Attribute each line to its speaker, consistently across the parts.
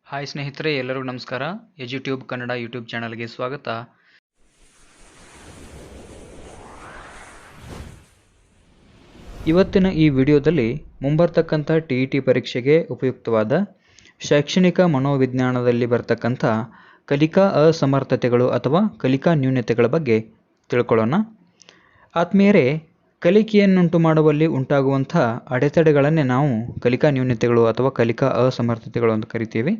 Speaker 1: Hi ಸ್ನೇಹಿತರೆ, ಎಲ್ಲರಿಗೂ ನಮಸ್ಕಾರ. ಎಜುಟ್ಯೂಬ್ ಕನ್ನಡ ಯೂಟ್ಯೂಬ್ ಚಾನಲ್ಗೆ ಸ್ವಾಗತ. ಇವತ್ತಿನ ಈ ವಿಡಿಯೋದಲ್ಲಿ ಮುಂಬರ್ತಕ್ಕಂಥ TET ಪರೀಕ್ಷೆಗೆ ಉಪಯುಕ್ತವಾದ ಶೈಕ್ಷಣಿಕ ಮನೋವಿಜ್ಞಾನದಲ್ಲಿ ಬರ್ತಕ್ಕಂಥ ಕಲಿಕಾ ಅಸಮರ್ಥತೆಗಳು ಅಥವಾ ಕಲಿಕಾ ನ್ಯೂನತೆಗಳ ಬಗ್ಗೆ ತಿಳ್ಕೊಳ್ಳೋಣ. ಆತ್ಮೀಯರೇ, ಕಲಿಕೆಯನ್ನುಂಟು ಮಾಡುವಲ್ಲಿ ಉಂಟಾಗುವಂಥ ಅಡೆತಡೆಗಳನ್ನೇ ನಾವು ಕಲಿಕಾ ನ್ಯೂನತೆಗಳು ಅಥವಾ ಕಲಿಕಾ ಅಸಮರ್ಥತೆಗಳು ಅಂತ ಕರಿತೀವಿ.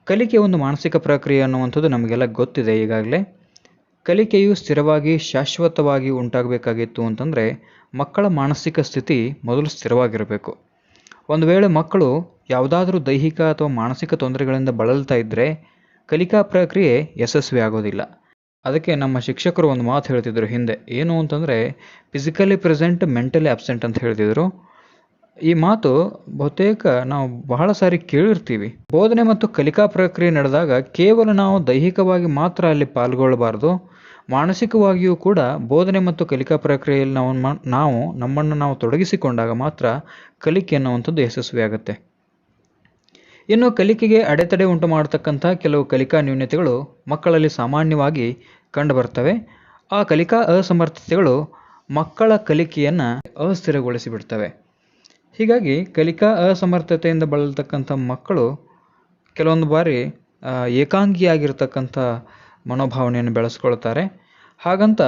Speaker 1: ಕಲಿಕೆ ಒಂದು ಮಾನಸಿಕ ಪ್ರಕ್ರಿಯೆ ಅನ್ನುವಂಥದ್ದು ನಮಗೆಲ್ಲ ಗೊತ್ತಿದೆ. ಈಗಾಗಲೇ ಕಲಿಕೆಯು ಸ್ಥಿರವಾಗಿ ಶಾಶ್ವತವಾಗಿ ಉಂಟಾಗಬೇಕಾಗಿತ್ತು ಅಂತಂದರೆ ಮಕ್ಕಳ ಮಾನಸಿಕ ಸ್ಥಿತಿ ಮೊದಲು ಸ್ಥಿರವಾಗಿರಬೇಕು. ಒಂದು ವೇಳೆ ಮಕ್ಕಳು ಯಾವುದಾದ್ರೂ ದೈಹಿಕ ಅಥವಾ ಮಾನಸಿಕ ತೊಂದರೆಗಳಿಂದ ಬಳಲ್ತಾ ಇದ್ದರೆ ಕಲಿಕಾ ಪ್ರಕ್ರಿಯೆ ಯಶಸ್ವಿ ಆಗೋದಿಲ್ಲ. ಅದಕ್ಕೆ ನಮ್ಮ ಶಿಕ್ಷಕರು ಒಂದು ಮಾತು ಹೇಳ್ತಿದ್ರು ಹಿಂದೆ, ಏನು ಅಂತಂದರೆ ಫಿಸಿಕಲಿ ಪ್ರೆಸೆಂಟ್ ಮೆಂಟಲಿ ಅಬ್ಸೆಂಟ್ ಅಂತ ಹೇಳ್ತಿದ್ರು. ಈ ಮಾತು ಬಹುತೇಕ ನಾವು ಬಹಳ ಸಾರಿ ಕೇಳಿರ್ತೀವಿ. ಬೋಧನೆ ಮತ್ತು ಕಲಿಕಾ ಪ್ರಕ್ರಿಯೆ ನಡೆದಾಗ ಕೇವಲ ನಾವು ದೈಹಿಕವಾಗಿ ಮಾತ್ರ ಅಲ್ಲಿ ಪಾಲ್ಗೊಳ್ಳಬಾರ್ದು, ಮಾನಸಿಕವಾಗಿಯೂ ಕೂಡ ಬೋಧನೆ ಮತ್ತು ಕಲಿಕಾ ಪ್ರಕ್ರಿಯೆಯಲ್ಲಿ ನಾವು ನಮ್ಮನ್ನು ತೊಡಗಿಸಿಕೊಂಡಾಗ ಮಾತ್ರ ಕಲಿಕೆ ಅನ್ನುವಂಥದ್ದು ಯಶಸ್ವಿಯಾಗುತ್ತೆ. ಇನ್ನು ಕಲಿಕೆಗೆ ಅಡೆತಡೆ ಉಂಟು ಮಾಡತಕ್ಕಂಥ ಕೆಲವು ಕಲಿಕಾ ನ್ಯೂನತೆಗಳು ಮಕ್ಕಳಲ್ಲಿ ಸಾಮಾನ್ಯವಾಗಿ ಕಂಡುಬರ್ತವೆ. ಆ ಕಲಿಕಾ ಅಸಮರ್ಥತೆಗಳು ಮಕ್ಕಳ ಕಲಿಕೆಯನ್ನು ಅಸ್ಥಿರಗೊಳಿಸಿಬಿಡ್ತವೆ. ಹೀಗಾಗಿ ಕಲಿಕಾ ಅಸಮರ್ಥತೆಯಿಂದ ಬಳಲ್ತಕ್ಕಂಥ ಮಕ್ಕಳು ಕೆಲವೊಂದು ಬಾರಿ ಏಕಾಂಗಿಯಾಗಿರ್ತಕ್ಕಂಥ ಮನೋಭಾವನೆಯನ್ನು ಬೆಳೆಸ್ಕೊಳ್ತಾರೆ. ಹಾಗಂತ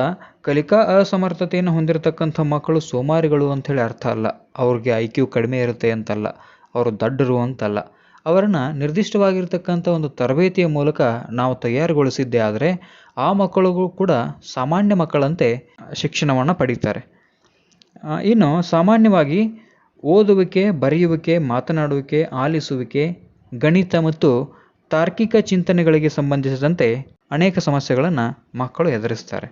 Speaker 1: ಕಲಿಕಾ ಅಸಮರ್ಥತೆಯನ್ನು ಹೊಂದಿರತಕ್ಕಂಥ ಮಕ್ಕಳು ಸೋಮಾರಿಗಳು ಅಂಥೇಳಿ ಅರ್ಥ ಅಲ್ಲ. ಅವ್ರಿಗೆ IQ ಕಡಿಮೆ ಇರುತ್ತೆ ಅಂತಲ್ಲ, ಅವರು ದಡ್ಡರು ಅಂತಲ್ಲ. ಅವರನ್ನು ನಿರ್ದಿಷ್ಟವಾಗಿರ್ತಕ್ಕಂಥ ಒಂದು ತರಬೇತಿಯ ಮೂಲಕ ನಾವು ತಯಾರುಗೊಳಿಸಿದ್ದೇ ಆದರೆ ಆ ಮಕ್ಕಳಿಗೂ ಕೂಡ ಸಾಮಾನ್ಯ ಮಕ್ಕಳಂತೆ ಶಿಕ್ಷಣವನ್ನು ಪಡೀತಾರೆ. ಇನ್ನು ಸಾಮಾನ್ಯವಾಗಿ ಓದುವಿಕೆ, ಬರೆಯುವಿಕೆ, ಮಾತನಾಡುವಿಕೆ, ಆಲಿಸುವಿಕೆ, ಗಣಿತ ಮತ್ತು ತಾರ್ಕಿಕ ಚಿಂತನೆಗಳಿಗೆ ಸಂಬಂಧಿಸಿದಂತೆ ಅನೇಕ ಸಮಸ್ಯೆಗಳನ್ನು ಮಕ್ಕಳು ಎದುರಿಸ್ತಾರೆ.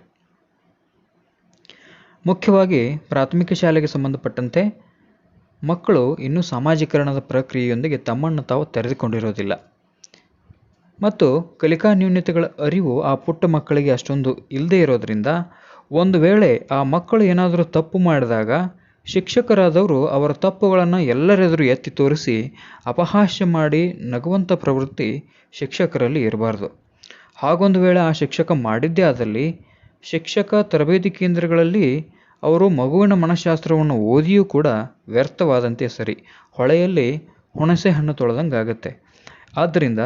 Speaker 1: ಮುಖ್ಯವಾಗಿ ಪ್ರಾಥಮಿಕ ಶಾಲೆಗೆ ಸಂಬಂಧಪಟ್ಟಂತೆ ಮಕ್ಕಳು ಇನ್ನೂ ಸಾಮಾಜೀಕರಣದ ಪ್ರಕ್ರಿಯೆಯೊಂದಿಗೆ ತಮ್ಮನ್ನು ತಾವು ತೆರೆದುಕೊಂಡಿರೋದಿಲ್ಲ ಮತ್ತು ಕಲಿಕಾ ನ್ಯೂನತೆಗಳ ಅರಿವು ಆ ಪುಟ್ಟ ಮಕ್ಕಳಿಗೆ ಅಷ್ಟೊಂದು ಇಲ್ಲದೇ ಇರೋದ್ರಿಂದ ಒಂದು ವೇಳೆ ಆ ಮಕ್ಕಳು ಏನಾದರೂ ತಪ್ಪು ಮಾಡಿದಾಗ ಶಿಕ್ಷಕರಾದವರು ಅವರ ತಪ್ಪುಗಳನ್ನು ಎಲ್ಲರೆದುರು ಎತ್ತಿ ತೋರಿಸಿ ಅಪಹಾಸ್ಯ ಮಾಡಿ ನಗುವಂಥ ಪ್ರವೃತ್ತಿ ಶಿಕ್ಷಕರಲ್ಲಿ ಇರಬಾರ್ದು. ಹಾಗೊಂದು ವೇಳೆ ಆ ಶಿಕ್ಷಕ ಮಾಡಿದ್ದೇ ಆದಲ್ಲಿ ಶಿಕ್ಷಕ ತರಬೇತಿ ಕೇಂದ್ರಗಳಲ್ಲಿ ಅವರು ಮಗುವಿನ ಮನಃಶಾಸ್ತ್ರವನ್ನು ಓದಿಯೂ ಕೂಡ ವ್ಯರ್ಥವಾದಂತೆ ಸರಿ, ಹೊಳೆಯಲ್ಲಿ ಹುಣಸೆ ಹಣ್ಣು ತೊಳೆದಂಗೆ ಆಗುತ್ತೆ. ಆದ್ದರಿಂದ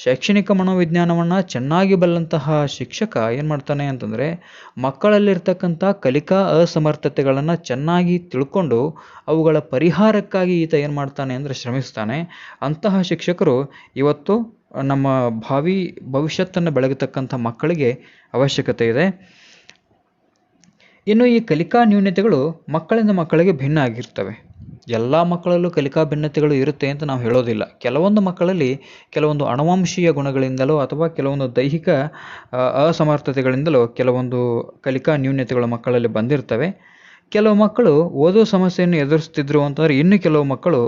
Speaker 1: ಶೈಕ್ಷಣಿಕ ಮನೋವಿಜ್ಞಾನವನ್ನು ಚೆನ್ನಾಗಿ ಬಲ್ಲಂತಹ ಶಿಕ್ಷಕ ಏನು ಮಾಡ್ತಾನೆ ಅಂತಂದರೆ ಮಕ್ಕಳಲ್ಲಿರ್ತಕ್ಕಂಥ ಕಲಿಕಾ ಅಸಮರ್ಥತೆಗಳನ್ನು ಚೆನ್ನಾಗಿ ತಿಳ್ಕೊಂಡು ಅವುಗಳ ಪರಿಹಾರಕ್ಕಾಗಿ ಈತ ಏನು ಮಾಡ್ತಾನೆ ಅಂದರೆ ಶ್ರಮಿಸ್ತಾನೆ. ಅಂತಹ ಶಿಕ್ಷಕರು ಇವತ್ತು ನಮ್ಮ ಭವಿಷ್ಯತ್ತನ್ನು ಬೆಳಗತಕ್ಕಂಥ ಮಕ್ಕಳಿಗೆ ಅವಶ್ಯಕತೆ ಇದೆ. ಇನ್ನು ಈ ಕಲಿಕಾ ನ್ಯೂನತೆಗಳು ಮಕ್ಕಳಿಂದ ಮಕ್ಕಳಿಗೆ ಭಿನ್ನ ಆಗಿರ್ತವೆ. ಎಲ್ಲ ಮಕ್ಕಳಲ್ಲೂ ಕಲಿಕಾ ಭಿನ್ನತೆಗಳು ಇರುತ್ತೆ ಅಂತ ನಾವು ಹೇಳೋದಿಲ್ಲ. ಕೆಲವೊಂದು ಮಕ್ಕಳಲ್ಲಿ ಕೆಲವೊಂದು ಅನುವಂಶೀಯ ಗುಣಗಳಿಂದಲೋ ಅಥವಾ ಕೆಲವೊಂದು ದೈಹಿಕ ಅಸಮರ್ಥತೆಗಳಿಂದಲೋ ಕೆಲವೊಂದು ಕಲಿಕಾ ನ್ಯೂನತೆಗಳು ಮಕ್ಕಳಲ್ಲಿ ಬಂದಿರ್ತವೆ. ಕೆಲವು ಮಕ್ಕಳು ಓದೋ ಸಮಸ್ಯೆಯನ್ನು ಎದುರಿಸ್ತಿದ್ರು ಅಂತಂದರೆ ಇನ್ನು ಕೆಲವು ಮಕ್ಕಳು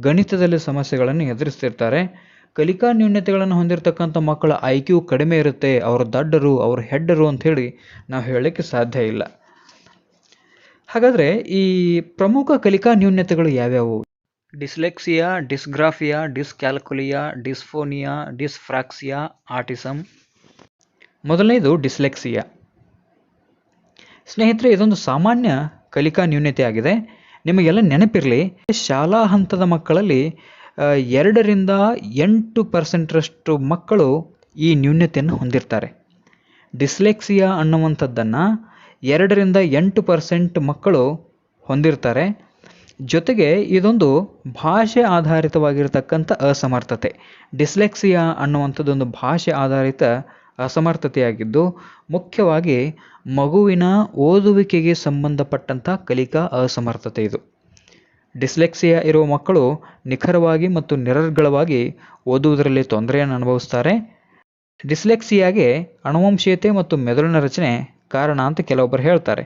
Speaker 1: ಗಣಿತದಲ್ಲಿ ಸಮಸ್ಯೆಗಳನ್ನು ಎದುರಿಸ್ತಿರ್ತಾರೆ. ಕಲಿಕಾ ನ್ಯೂನತೆಗಳನ್ನು ಹೊಂದಿರತಕ್ಕಂಥ ಮಕ್ಕಳ IQ ಕಡಿಮೆ ಇರುತ್ತೆ, ಅವರು ದಡ್ಡರು, ಅವರು ಹೆಡ್ಡರು ಅಂಥೇಳಿ ನಾವು ಹೇಳಲಿಕ್ಕೆ ಸಾಧ್ಯ ಇಲ್ಲ. ಹಾಗಾದರೆ ಈ ಪ್ರಮುಖ ಕಲಿಕಾ ನ್ಯೂನತೆಗಳು ಯಾವ್ಯಾವು? Dyslexia, dysgraphia, dyscalculia, dysphonia, dyspraxia, autism. ಮೊದಲನೇದು ಡಿಸ್ಲೆಕ್ಸಿಯಾ. ಸ್ನೇಹಿತರೆ, ಇದೊಂದು ಸಾಮಾನ್ಯ ಕಲಿಕಾ ನ್ಯೂನತೆ ಆಗಿದೆ. ನಿಮಗೆಲ್ಲ ನೆನಪಿರಲಿ, ಶಾಲಾ ಹಂತದ ಮಕ್ಕಳಲ್ಲಿ 2ರಿಂದ 8% ಮಕ್ಕಳು ಈ ನ್ಯೂನತೆಯನ್ನು ಹೊಂದಿರ್ತಾರೆ. ಡಿಸ್ಲೆಕ್ಸಿಯಾ ಅನ್ನುವಂಥದ್ದನ್ನು 2ರಿಂದ 8% ಮಕ್ಕಳು ಹೊಂದಿರ್ತಾರೆ. ಜೊತೆಗೆ ಇದೊಂದು ಭಾಷೆ ಆಧಾರಿತವಾಗಿರ್ತಕ್ಕಂಥ ಅಸಮರ್ಥತೆ. ಡಿಸ್ಲೆಕ್ಸಿಯಾ ಅನ್ನುವಂಥದ್ದೊಂದು ಭಾಷೆ ಆಧಾರಿತ ಅಸಮರ್ಥತೆಯಾಗಿದ್ದು ಮುಖ್ಯವಾಗಿ ಮಗುವಿನ ಓದುವಿಕೆಗೆ ಸಂಬಂಧಪಟ್ಟಂಥ ಕಲಿಕಾ ಅಸಮರ್ಥತೆ ಇದು. ಡಿಸ್ಲೆಕ್ಸಿಯಾ ಇರುವ ಮಕ್ಕಳು ನಿಖರವಾಗಿ ಮತ್ತು ನಿರರ್ಗಳವಾಗಿ ಓದುವುದರಲ್ಲಿ ತೊಂದರೆಯನ್ನು ಅನುಭವಿಸ್ತಾರೆ. ಡಿಸ್ಲೆಕ್ಸಿಯಾಗೆ ಅನುವಂಶೀಯತೆ ಮತ್ತು ಮೆದುಳಿನ ರಚನೆ ಕಾರಣ ಅಂತ ಕೆಲವೊಬ್ಬರು ಹೇಳ್ತಾರೆ.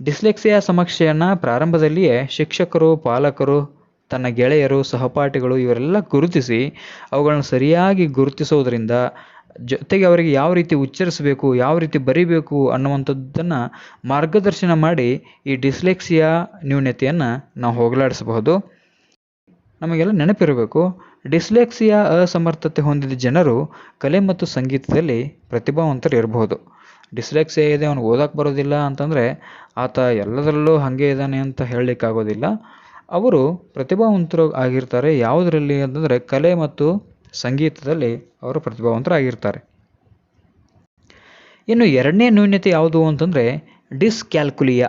Speaker 1: ಡಿಸ್ಲೆಕ್ಸಿಯಾ ಸಮಸ್ಯೆಯನ್ನು ಪ್ರಾರಂಭದಲ್ಲಿಯೇ ಶಿಕ್ಷಕರು, ಪಾಲಕರು, ತನ್ನ ಗೆಳೆಯರು, ಸಹಪಾಠಿಗಳು ಇವರೆಲ್ಲ ಗುರುತಿಸಿ ಅವುಗಳನ್ನು ಸರಿಯಾಗಿ ಗುರುತಿಸೋದ್ರಿಂದ ಜೊತೆಗೆ ಅವರಿಗೆ ಯಾವ ರೀತಿ ಉಚ್ಚರಿಸಬೇಕು, ಯಾವ ರೀತಿ ಬರೀಬೇಕು ಅನ್ನುವಂಥದ್ದನ್ನು ಮಾರ್ಗದರ್ಶನ ಮಾಡಿ ಈ ಡಿಸ್ಲೆಕ್ಸಿಯಾ ನ್ಯೂನತೆಯನ್ನು ನಾವು ಹೋಗಲಾಡಿಸಬಹುದು. ನಮಗೆಲ್ಲ ನೆನಪಿರಬೇಕು, ಡಿಸ್ಲೆಕ್ಸಿಯಾ ಅಸಮರ್ಥತೆ ಹೊಂದಿದ ಜನರು ಕಲೆ ಮತ್ತು ಸಂಗೀತದಲ್ಲಿ ಪ್ರತಿಭಾವಂತರು ಇರಬಹುದು. ಡಿಸ್ಲೆಕ್ಸಿಯಾ ಇದೆ, ಅವನು ಓದಕ್ಕೆ ಬರೋದಿಲ್ಲ ಅಂತಂದರೆ ಆತ ಎಲ್ಲದರಲ್ಲೂ ಹಾಗೆ ಇದ್ದಾನೆ ಅಂತ ಹೇಳಲಿಕ್ಕಾಗೋದಿಲ್ಲ. ಅವರು ಪ್ರತಿಭಾವಂತರು ಆಗಿರ್ತಾರೆ. ಯಾವುದರಲ್ಲಿ ಅಂತಂದರೆ ಕಲೆ ಮತ್ತು ಸಂಗೀತದಲ್ಲಿ ಅವರು ಪ್ರತಿಭಾವಂತರಾಗಿರ್ತಾರೆ. ಇನ್ನು ಎರಡನೇ ನ್ಯೂನ್ಯತೆ ಯಾವುದು ಅಂತಂದರೆ ಡಿಸ್ಕ್ಯಾಲ್ಕುಲಿಯಾ.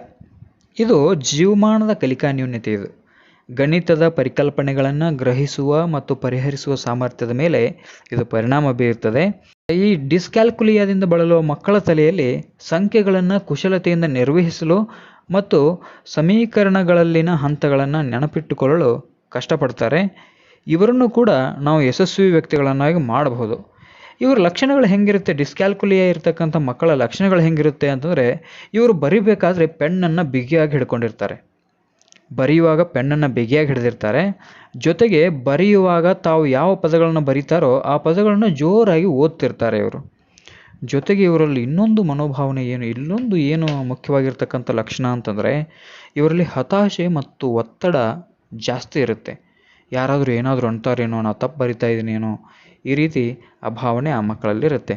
Speaker 1: ಇದು ಜೀವಮಾನದ ಕಲಿಕಾ ನ್ಯೂನ್ಯತೆ. ಇದು ಗಣಿತದ ಪರಿಕಲ್ಪನೆಗಳನ್ನು ಗ್ರಹಿಸುವ ಮತ್ತು ಪರಿಹರಿಸುವ ಸಾಮರ್ಥ್ಯದ ಮೇಲೆ ಇದು ಪರಿಣಾಮ ಬೀರುತ್ತದೆ. ಈ ಡಿಸ್ಕ್ಯಾಲ್ಕುಲಿಯಾದಿಂದ ಬಳಲುವ ಮಕ್ಕಳ ತಲೆಯಲ್ಲಿ ಸಂಖ್ಯೆಗಳನ್ನು ಕುಶಲತೆಯಿಂದ ನಿರ್ವಹಿಸಲು ಮತ್ತು ಸಮೀಕರಣಗಳಲ್ಲಿನ ಹಂತಗಳನ್ನು ನೆನಪಿಟ್ಟುಕೊಳ್ಳಲು ಕಷ್ಟಪಡ್ತಾರೆ. ಇವರನ್ನು ಕೂಡ ನಾವು ಯಶಸ್ವಿ ವ್ಯಕ್ತಿಗಳನ್ನಾಗಿ ಮಾಡಬಹುದು. ಇವರ ಲಕ್ಷಣಗಳು ಹೆಂಗಿರುತ್ತೆ, ಡಿಸ್ಕ್ಯಾಲ್ಕುಲಿಯಾ ಇರ್ತಕ್ಕಂಥ ಮಕ್ಕಳ ಲಕ್ಷಣಗಳು ಹೆಂಗಿರುತ್ತೆ ಅಂತಂದರೆ, ಇವರು ಬರಿಬೇಕಾದ್ರೆ ಪೆನ್ನನ್ನು ಬಿಗಿಯಾಗಿ ಹಿಡ್ಕೊಂಡಿರ್ತಾರೆ. ಬರೆಯುವಾಗ ಪೆನ್ನನ್ನು ಬಿಗಿಯಾಗಿ ಹಿಡಿದಿರ್ತಾರೆ. ಜೊತೆಗೆ ಬರೆಯುವಾಗ ತಾವು ಯಾವ ಪದಗಳನ್ನು ಬರೀತಾರೋ ಆ ಪದಗಳನ್ನು ಜೋರಾಗಿ ಓದ್ತಿರ್ತಾರೆ ಇವರು. ಜೊತೆಗೆ ಇವರಲ್ಲಿ ಇನ್ನೊಂದು ಮನೋಭಾವನೆ ಏನು ಮುಖ್ಯವಾಗಿರ್ತಕ್ಕಂಥ ಲಕ್ಷಣ ಅಂತಂದರೆ, ಇವರಲ್ಲಿ ಹತಾಶೆ ಮತ್ತು ಒತ್ತಡ ಜಾಸ್ತಿ ಇರುತ್ತೆ. ಯಾರಾದರೂ ಏನಾದರೂ ಅಂತಾರೇನೋ, ನಾನು ತಪ್ಪು ಬರಿತಾ ಇದ್ದೀನೇನೋ, ಈ ರೀತಿ ಆ ಭಾವನೆ ಆ ಮಕ್ಕಳಲ್ಲಿರುತ್ತೆ.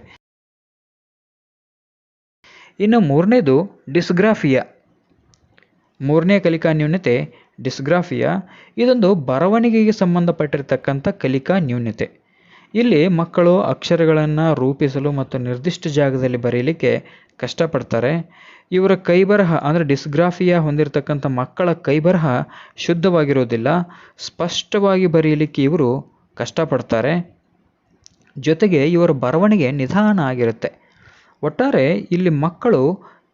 Speaker 1: ಇನ್ನು ಮೂರನೇದು ಡಿಸ್ಗ್ರಾಫಿಯಾ. ಮೂರನೇ ಕಲಿಕಾ ನ್ಯೂನ್ಯತೆ ಡಿಸ್ಗ್ರಾಫಿಯಾ. ಇದೊಂದು ಬರವಣಿಗೆಗೆ ಸಂಬಂಧಪಟ್ಟಿರ್ತಕ್ಕಂಥ ಕಲಿಕಾ ನ್ಯೂನ್ಯತೆ. ಇಲ್ಲಿ ಮಕ್ಕಳು ಅಕ್ಷರಗಳನ್ನು ರೂಪಿಸಲು ಮತ್ತು ನಿರ್ದಿಷ್ಟ ಜಾಗದಲ್ಲಿ ಬರೆಯಲಿಕ್ಕೆ ಕಷ್ಟಪಡ್ತಾರೆ. ಇವರ ಕೈಬರಹ ಅಂದರೆ ಡಿಸ್ಗ್ರಾಫಿಯಾ ಹೊಂದಿರತಕ್ಕಂಥ ಮಕ್ಕಳ ಕೈಬರಹ ಶುದ್ಧವಾಗಿರೋದಿಲ್ಲ. ಸ್ಪಷ್ಟವಾಗಿ ಬರೆಯಲಿಕ್ಕೆ ಇವರು ಕಷ್ಟಪಡ್ತಾರೆ. ಜೊತೆಗೆ ಇವರ ಬರವಣಿಗೆ ನಿಧಾನ ಆಗಿರುತ್ತೆ. ಒಟ್ಟಾರೆ ಇಲ್ಲಿ ಮಕ್ಕಳು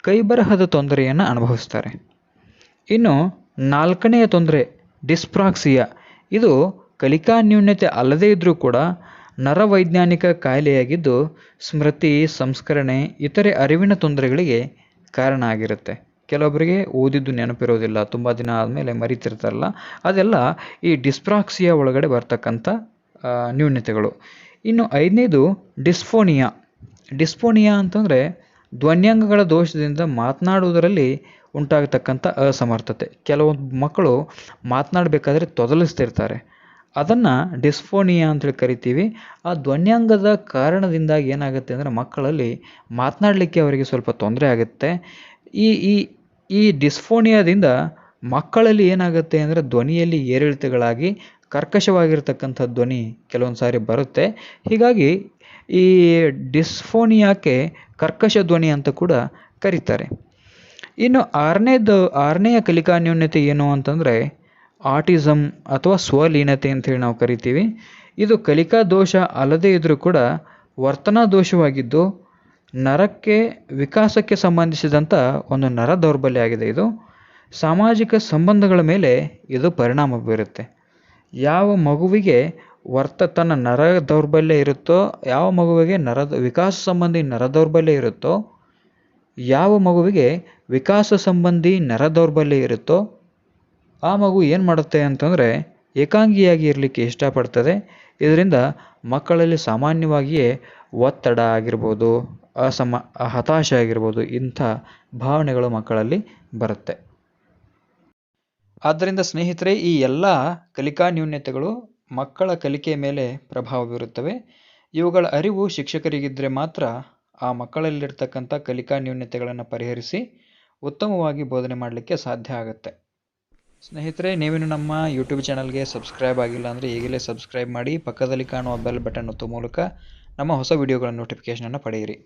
Speaker 1: ಕೈಬರಹದ ತೊಂದರೆಯನ್ನು ಅನುಭವಿಸ್ತಾರೆ. ಇನ್ನು ನಾಲ್ಕನೆಯ ತೊಂದರೆ ಡಿಸ್ಪ್ರಾಕ್ಸಿಯಾ. ಇದು ಕಲಿಕಾ ನ್ಯೂನ್ಯತೆ ಅಲ್ಲದೇ ಇದ್ದರೂ ಕೂಡ ನರವೈಜ್ಞಾನಿಕ ಕಾಯಿಲೆಯಾಗಿದ್ದು ಸ್ಮೃತಿ, ಸಂಸ್ಕರಣೆ, ಇತರೆ ಅರಿವಿನ ತೊಂದರೆಗಳಿಗೆ ಕಾರಣ ಆಗಿರುತ್ತೆ. ಕೆಲವೊಬ್ಬರಿಗೆ ಓದಿದ್ದು ನೆನಪಿರೋದಿಲ್ಲ, ತುಂಬ ದಿನ ಆದಮೇಲೆ ಮರಿತಿರ್ತಾರಲ್ಲ, ಅದೆಲ್ಲ ಈ ಡಿಸ್ಪ್ರಾಕ್ಸಿಯಾ ಒಳಗಡೆ ಬರ್ತಕ್ಕಂಥ ನ್ಯೂನ್ಯತೆಗಳು. ಇನ್ನು ಐದನೇದು ಡಿಸ್ಫೋನಿಯಾ. ಡಿಸ್ಫೋನಿಯಾ ಅಂತಂದರೆ ಧ್ವನ್ಯಾಂಗಗಳ ದೋಷದಿಂದ ಮಾತನಾಡುವುದರಲ್ಲಿ ಉಂಟಾಗತಕ್ಕಂಥ ಅಸಮರ್ಥತೆ. ಕೆಲವೊಂದು ಮಕ್ಕಳು ಮಾತನಾಡಬೇಕಾದ್ರೆ ತೊದಲಿಸ್ತಿರ್ತಾರೆ. ಅದನ್ನು ಡಿಸ್ಫೋನಿಯಾ ಅಂತೇಳಿ ಕರಿತೀವಿ. ಆ ಧ್ವನ್ಯಾಂಗದ ಕಾರಣದಿಂದಾಗಿ ಏನಾಗುತ್ತೆ ಅಂದರೆ ಮಕ್ಕಳಲ್ಲಿ ಮಾತನಾಡಲಿಕ್ಕೆ ಅವರಿಗೆ ಸ್ವಲ್ಪ ತೊಂದರೆ ಆಗುತ್ತೆ. ಈ ಈ ಈ ಡಿಸ್ಫೋನಿಯಾದಿಂದ ಮಕ್ಕಳಲ್ಲಿ ಏನಾಗುತ್ತೆ ಅಂದರೆ ಧ್ವನಿಯಲ್ಲಿ ಏರಿಳಿತಗಳಾಗಿ ಕರ್ಕಶವಾಗಿರ್ತಕ್ಕಂಥ ಧ್ವನಿ ಕೆಲವೊಂದು ಸಾರಿ ಬರುತ್ತೆ. ಹೀಗಾಗಿ ಈ ಡಿಸ್ಫೋನಿಯಾಕ್ಕೆ ಕರ್ಕಶ ಧ್ವನಿ ಅಂತ ಕೂಡ ಕರೀತಾರೆ. ಇನ್ನು ಆರನೆಯ ಕಲಿಕಾ ನ್ಯೂನ್ಯತೆ ಏನು ಅಂತಂದರೆ ಆಟಿಸಮ್ ಅಥವಾ ಸ್ವಲೀನತೆ ಅಂತೇಳಿ ನಾವು ಕರಿತೀವಿ. ಇದು ಕಲಿಕಾ ದೋಷ ಅಲ್ಲದೇ ಇದ್ದರೂ ಕೂಡ ವರ್ತನಾ ದೋಷವಾಗಿದ್ದು ನರಕ್ಕೆ ವಿಕಾಸಕ್ಕೆ ಸಂಬಂಧಿಸಿದಂಥ ಒಂದು ನರ ದೌರ್ಬಲ್ಯ ಆಗಿದೆ. ಇದು ಸಾಮಾಜಿಕ ಸಂಬಂಧಗಳ ಮೇಲೆ ಇದು ಪರಿಣಾಮ ಬೀರುತ್ತೆ. ಯಾವ ಮಗುವಿಗೆ ತನ್ನ ನರ ದೌರ್ಬಲ್ಯ ಇರುತ್ತೋ, ಯಾವ ಮಗುವಿಗೆ ವಿಕಾಸ ಸಂಬಂಧಿ ನರ ದೌರ್ಬಲ್ಯ ಇರುತ್ತೋ, ಯಾವ ಮಗುವಿಗೆ ವಿಕಾಸ ಸಂಬಂಧಿ ನರ ದೌರ್ಬಲ್ಯ ಇರುತ್ತೋ ಆ ಮಗು ಏನು ಮಾಡುತ್ತೆ ಅಂತಂದರೆ ಏಕಾಂಗಿಯಾಗಿ ಇರಲಿಕ್ಕೆ ಇಷ್ಟಪಡ್ತದೆ. ಇದರಿಂದ ಮಕ್ಕಳಲ್ಲಿ ಸಾಮಾನ್ಯವಾಗಿಯೇ ಒತ್ತಡ ಆಗಿರ್ಬೋದು, ಹತಾಶೆ ಆಗಿರ್ಬೋದು, ಇಂಥ ಭಾವನೆಗಳು ಮಕ್ಕಳಲ್ಲಿ ಬರುತ್ತೆ. ಆದ್ದರಿಂದ ಸ್ನೇಹಿತರೆ, ಈ ಎಲ್ಲ ಕಲಿಕಾ ನ್ಯೂನ್ಯತೆಗಳು ಮಕ್ಕಳ ಕಲಿಕೆಯ ಮೇಲೆ ಪ್ರಭಾವ ಬೀರುತ್ತವೆ. ಇವುಗಳ ಅರಿವು ಶಿಕ್ಷಕರಿಗಿದ್ದರೆ ಮಾತ್ರ ಆ ಮಕ್ಕಳಲ್ಲಿರ್ತಕ್ಕಂಥ ಕಲಿಕಾ ನ್ಯೂನ್ಯತೆಗಳನ್ನು ಪರಿಹರಿಸಿ ಉತ್ತಮವಾಗಿ ಬೋಧನೆ ಮಾಡಲಿಕ್ಕೆ ಸಾಧ್ಯ ಆಗುತ್ತೆ. ಸ್ನೇಹಿತರೆ, ನೀವೇನು ನಮ್ಮ ಯೂಟ್ಯೂಬ್ ಚಾನಲ್ಗೆ ಸಬ್ಸ್ಕ್ರೈಬ್ ಆಗಿಲ್ಲ ಅಂದರೆ ಈಗಲೇ ಸಬ್ಸ್ಕ್ರೈಬ್ ಮಾಡಿ, ಪಕ್ಕದಲ್ಲಿ ಕಾಣುವ ಬೆಲ್ ಬಟನ್ ಒತ್ತುವ ಮೂಲಕ ನಮ್ಮ ಹೊಸ ವಿಡಿಯೋಗಳ ನೋಟಿಫಿಕೇಷನನ್ನು ಪಡೆಯಿರಿ.